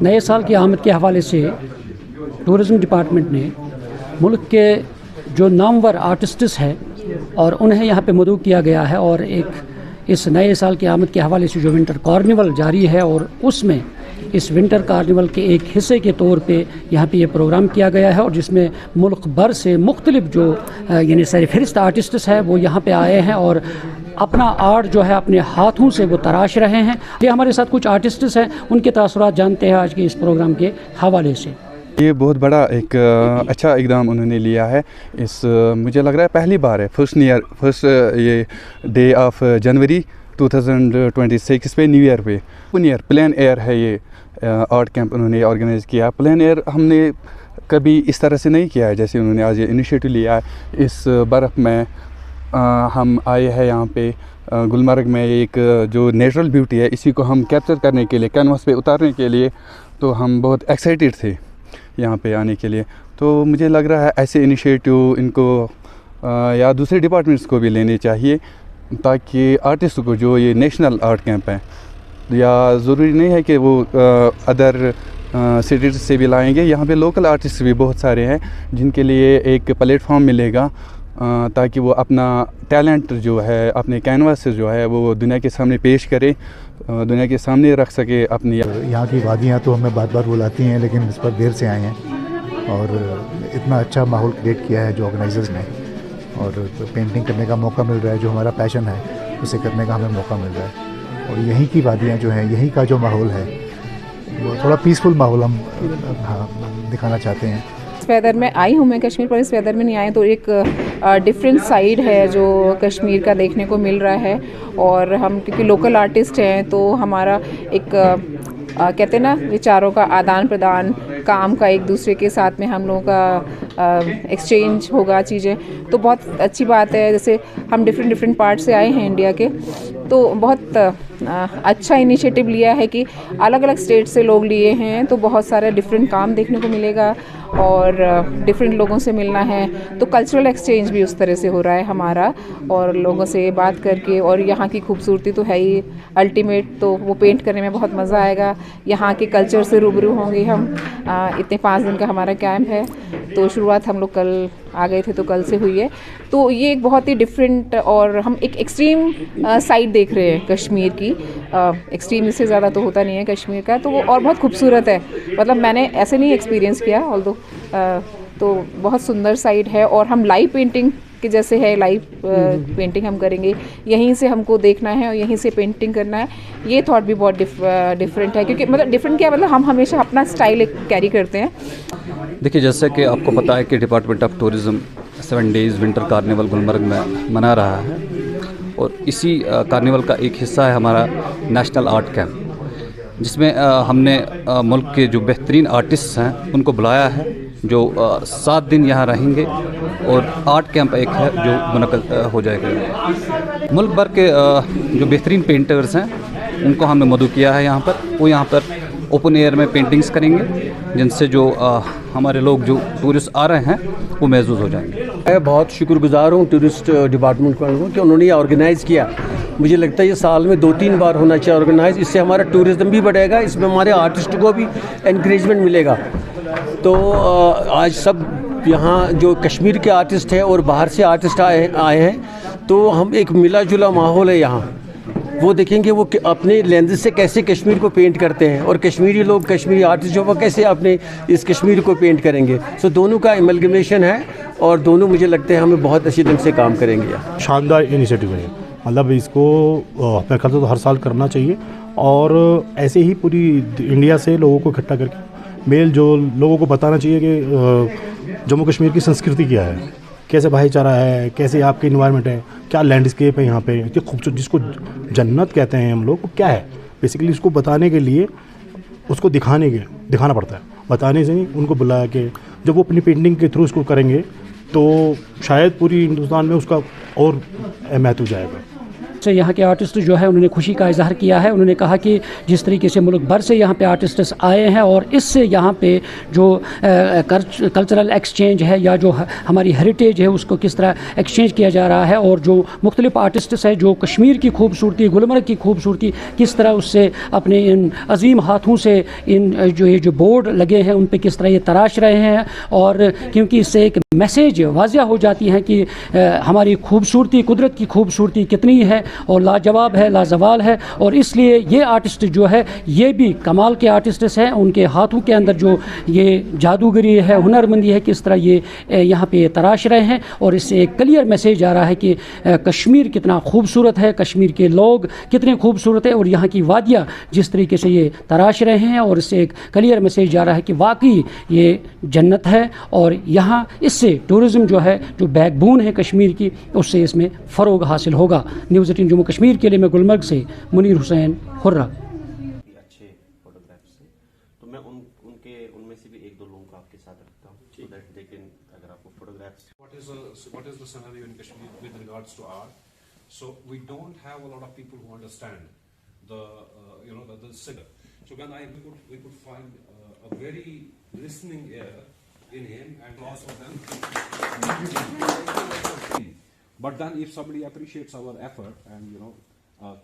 नए साल की आमद के हवाले से टूरिज़म डिपार्टमेंट ने मुल्क के जो नामवर आर्टिस्ट्स हैं और उन्हें यहाँ पे मदऊ किया गया है और एक इस नए साल की आमद के हवाले से जो विंटर कार्निवल जारी है और उसमें इस विंटर कार्निवल के एक हिस्से के तौर पे यहाँ पे ये प्रोग्राम किया गया है और जिसमें मुल्क भर से मुख्तलिफ जो यानी सरफहरिस्त आर्टिस्ट्स हैं वो यहाँ पे आए हैं और अपना आर्ट जो है अपने हाथों से वो तराश रहे हैं। ये हमारे साथ कुछ आर्टिस्ट्स हैं, उनके तासुरात जानते हैं आज के इस प्रोग्राम के हवाले से। ये बहुत बड़ा एक अच्छा इक़दाम उन्होंने लिया है। मुझे लग रहा है पहली बार है फर्स्ट ये डे ऑफ जनवरी 2026 पे न्यू ईयर पे प्लेन एयर है ये आर्ट कैंप उन्होंने ऑर्गेनाइज़ किया। प्लेन एयर हमने कभी इस तरह से नहीं किया है जैसे उन्होंने आज ये इनिशिएटिव लिया है। इस बर्फ़ में हम आए हैं यहाँ पे गुलमर्ग में, एक जो नेचुरल ब्यूटी है इसी को हम कैप्चर करने के लिए, कैनवास पे उतारने के लिए, तो हम बहुत एक्साइटेड थे यहाँ पे आने के लिए। तो मुझे लग रहा है ऐसे इनिशिएटिव इनको या दूसरे डिपार्टमेंट्स को भी लेने चाहिए ताकि आर्टिस्ट को जो ये नेशनल आर्ट कैंप है, या ज़रूरी नहीं है कि वो अदर सिटीज़ से भी लाएंगे, यहाँ पे लोकल आर्टिस्ट भी बहुत सारे हैं जिनके लिए एक प्लेटफॉर्म मिलेगा ताकि वो अपना टैलेंट जो है, अपने कैनवास से जो है वो दुनिया के सामने पेश करे, दुनिया के सामने रख सके अपनी। यहाँ की वादियाँ तो हमें बार बार बुलाती हैं लेकिन इस पर देर से आए हैं और इतना अच्छा माहौल क्रिएट किया है जो ऑर्गेनाइजर्स ने, और पेंटिंग करने का मौका मिल रहा है, जो हमारा पैशन है उसे करने का हमें मौका मिल रहा है। और यहीं की वादियाँ जो हैं, यहीं का जो माहौल है वो थोड़ा पीसफुल माहौल हम दिखाना चाहते हैं। इस वेदर में आई हूँ मैं कश्मीर, पर इस वेदर में नहीं आए तो एक डिफरेंट साइड है जो कश्मीर का देखने को मिल रहा है। और हम क्योंकि लोकल आर्टिस्ट हैं तो हमारा एक कहते हैं ना विचारों का आदान प्रदान, काम का एक दूसरे के साथ में हम लोगों का एक्सचेंज होगा चीज़ें, तो बहुत अच्छी बात है। जैसे हम डिफरेंट पार्ट से आए हैं इंडिया के, तो बहुत अच्छा इनिशिएटिव लिया है कि अलग अलग स्टेट से लोग लिए हैं, तो बहुत सारे डिफरेंट काम देखने को मिलेगा और डिफरेंट लोगों से मिलना है, तो कल्चरल एक्सचेंज भी उस तरह से हो रहा है हमारा, और लोगों से बात करके। और यहाँ की खूबसूरती तो है ही अल्टीमेट, तो वो पेंट करने में बहुत मज़ा आएगा। यहाँ के कल्चर से रूबरू होंगे हम। इतने 5 दिन का हमारा कैंप है, तो शुरुआत हम लोग कल आ गए थे तो कल से हुई है। तो ये एक बहुत ही डिफरेंट, और हम एक एक्सट्रीम साइड देख रहे हैं कश्मीर की। एक्सट्रीम इससे ज़्यादा तो होता नहीं है कश्मीर का, तो वो और बहुत खूबसूरत है। मतलब मैंने ऐसे नहीं एक्सपीरियंस किया ऑल्दो, तो बहुत सुंदर साइड है। और हम लाइव पेंटिंग के जैसे है, लाइव पेंटिंग हम करेंगे, यहीं से हमको देखना है और यहीं से पेंटिंग करना है। ये थॉट भी बहुत डिफरेंट है, क्योंकि मतलब डिफरेंट क्या, मतलब हम हमेशा अपना स्टाइल कैरी करते हैं। देखिए, जैसे कि आपको पता है कि department of tourism 7 days winter carnival Gulmarg में मना रहा है, और इसी कार्निवल का एक हिस्सा है हमारा नेशनल आर्ट कैंप, जिसमें हमने मुल्क के जो बेहतरीन आर्टिस्ट हैं उनको बुलाया है, जो 7 दिन यहाँ रहेंगे, और आर्ट कैंप एक है जो मुनक़्क़द हो जाएगा। मुल्क भर के जो बेहतरीन पेंटर्स हैं उनको हमने मदऊ किया है यहाँ पर। वो यहाँ पर ओपन एयर में पेंटिंग्स करेंगे, जिनसे जो हमारे लोग जो टूरिस्ट आ रहे हैं वो महसूस हो जाएंगे। मैं बहुत शुक्रगुजार हूँ टूरिस्ट डिपार्टमेंट को कि उन्होंने ये ऑर्गेनाइज़ किया। मुझे लगता है ये साल में 2-3 बार होना चाहिए ऑर्गेनाइज। इससे हमारा टूरिज़्म भी बढ़ेगा, इसमें हमारे आर्टिस्ट को भी एनकरेजमेंट मिलेगा। तो आज सब यहाँ जो कश्मीर के आर्टिस्ट हैं और बाहर से आर्टिस्ट आए हैं, तो हम एक मिला जुला माहौल है यहाँ। वो देखेंगे वो अपने लेंस से कैसे कश्मीर को पेंट करते हैं, और कश्मीरी लोग, कश्मीरी आर्टिस्ट जो वो कैसे अपने इस कश्मीर को पेंट करेंगे। सो दोनों का एमलगमेशन है, और दोनों मुझे लगते हैं हमें बहुत अच्छी ढंग से काम करेंगे। शानदार इनिशिएटिव है, मतलब इसको मेरे ख्याल से तो हर साल करना चाहिए, और ऐसे ही पूरी इंडिया से लोगों को इकट्ठा करके जो लोगों को बताना चाहिए कि जम्मू कश्मीर की संस्कृति क्या है, कैसे भाईचारा है, कैसे आपके इन्वायरमेंट है, क्या लैंडस्केप है यहाँ पे, कि खूबसूरत जिसको जन्नत कहते हैं हम लोग, वो क्या है। बेसिकली इसको बताने के लिए उसको दिखाना पड़ता है, बताने से नहीं। उनको बुलाया कि जब वो अपनी पेंटिंग के थ्रू इसको करेंगे तो शायद पूरी हिंदुस्तान में उसका और महत्व जाएगा। से यहाँ के आर्टिस्ट जो है उन्होंने खुशी का इजहार किया है। उन्होंने कहा कि जिस तरीके से मुल्क भर से यहाँ पे आर्टिस्ट्स आए हैं और इससे यहाँ पे जो कल्चरल एक्सचेंज है या जो हमारी हेरिटेज है उसको किस तरह एक्सचेंज किया जा रहा है और जो मुख्तलिफ आर्टिस्ट्स हैं जो कश्मीर की खूबसूरती, गुलमर्ग की खूबसूरती किस तरह उससे अपने इन अजीम हाथों से इन ये जो बोर्ड लगे हैं उन पे किस तरह ये तराश रहे हैं। और क्योंकि इससे एक मैसेज वाज़िया हो जाती है कि हमारी खूबसूरती, कुदरत की खूबसूरती कितनी है और लाजवाब है, लाजवाल है। और इसलिए ये आर्टिस्ट जो है ये भी कमाल के आर्टिस्ट्स हैं। उनके हाथों के अंदर जो ये जादूगरी है, हुनरमंदी है, किस तरह ये यहाँ पे तराश रहे हैं। और इससे एक क्लियर मैसेज आ रहा है कि कश्मीर कितना खूबसूरत है, कश्मीर के लोग कितने खूबसूरत है और यहाँ की वादियाँ जिस तरीके से ये तराश रहे हैं। और इससे एक क्लियर मैसेज जा रहा है कि वाकई ये जन्नत है और यहाँ इससे टूरिज़्म जो है, जो बैकबोन है कश्मीर की, उससे इसमें फ़रोग हासिल होगा। न्यूज़ 18 जम्मू कश्मीर के लिए मैं गुलमर्ग से मुनीर हुसैन हुर्रा। अच्छे फोटोग्राफ्स से तो मैं उनमें से भी एक दो लोगों को आपके साथ रखता हूँ so that they can, अगर आपको photographs what is the scenario in Kashmir with regards to art? So we don't have a lot of people who understand the the singer. So when we could find a very listening ear in him and lots of them. But then if somebody appreciates our effort and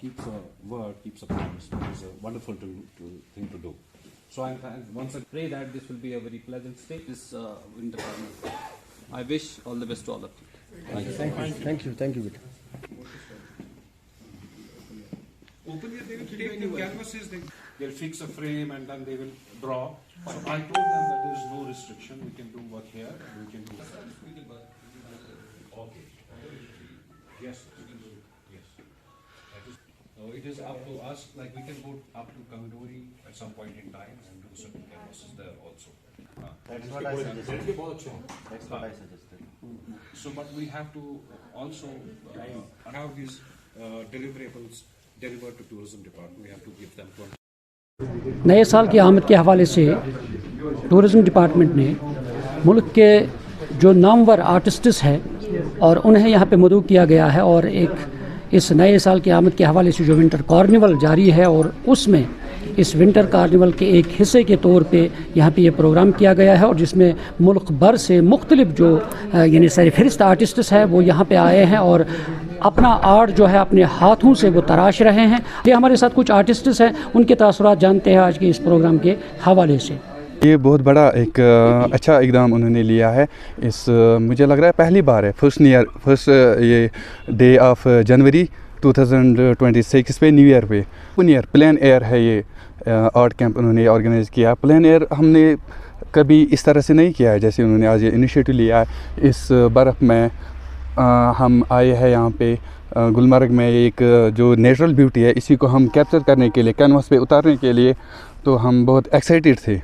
keeps a word, keeps a promise, it is a wonderful thing to do. So I once I Pray that this will be a very pleasant stay this winter carnival. I wish all the best to all of you. Thank you beta. open here, they will take the canvases, they'll fix a frame and then they will draw. So I told them that there is no restriction, we can do work here and we can do okay. Yes, yes. It is up to us, like we can go up to Kangdori at some point in time and do certain canvases there also. That's what I suggested. So, but we have to also have these deliverables delivered to tourism department. We have to give them. नए साल की आमद के हवाले से tourism department ने मुल्क के जो नामवर आर्टिस्ट्स हैं और उन्हें यहाँ पे मदऊ किया गया है और एक इस नए साल की आमद के हवाले से जो विंटर कार्निवल जारी है और उसमें इस विंटर कार्निवल के एक हिस्से के तौर पे यहाँ पे ये प्रोग्राम किया गया है और जिसमें मुल्क भर से मुख्तलिफ जो यानी सरफहरिस्त आर्टिस्ट्स हैं वो यहाँ पे आए हैं और अपना आर्ट जो है अपने हाथों से वो तराश रहे हैं। ये हमारे साथ कुछ आर्टिस्ट्स हैं, उनके तासुरात जानते हैं आज के इस प्रोग्राम के हवाले से। ये बहुत बड़ा एक अच्छा इक़दाम उन्होंने लिया है। इस मुझे लग रहा है पहली बार है फर्स्ट ये डे ऑफ जनवरी 2026 पे न्यू ईयर पे प्लेन एयर है ये आर्ट कैंप उन्होंने ऑर्गेनाइज़ किया। प्लेन एयर हमने कभी इस तरह से नहीं किया है जैसे उन्होंने आज ये इनिशिएटिव लिया है। इस बर्फ़ में हम आए हैं यहाँ पे गुलमर्ग में एक जो नेचुरल ब्यूटी है इसी को हम कैप्चर करने के लिए, कैनवास पे उतारने के लिए, तो हम बहुत एक्साइटेड थे।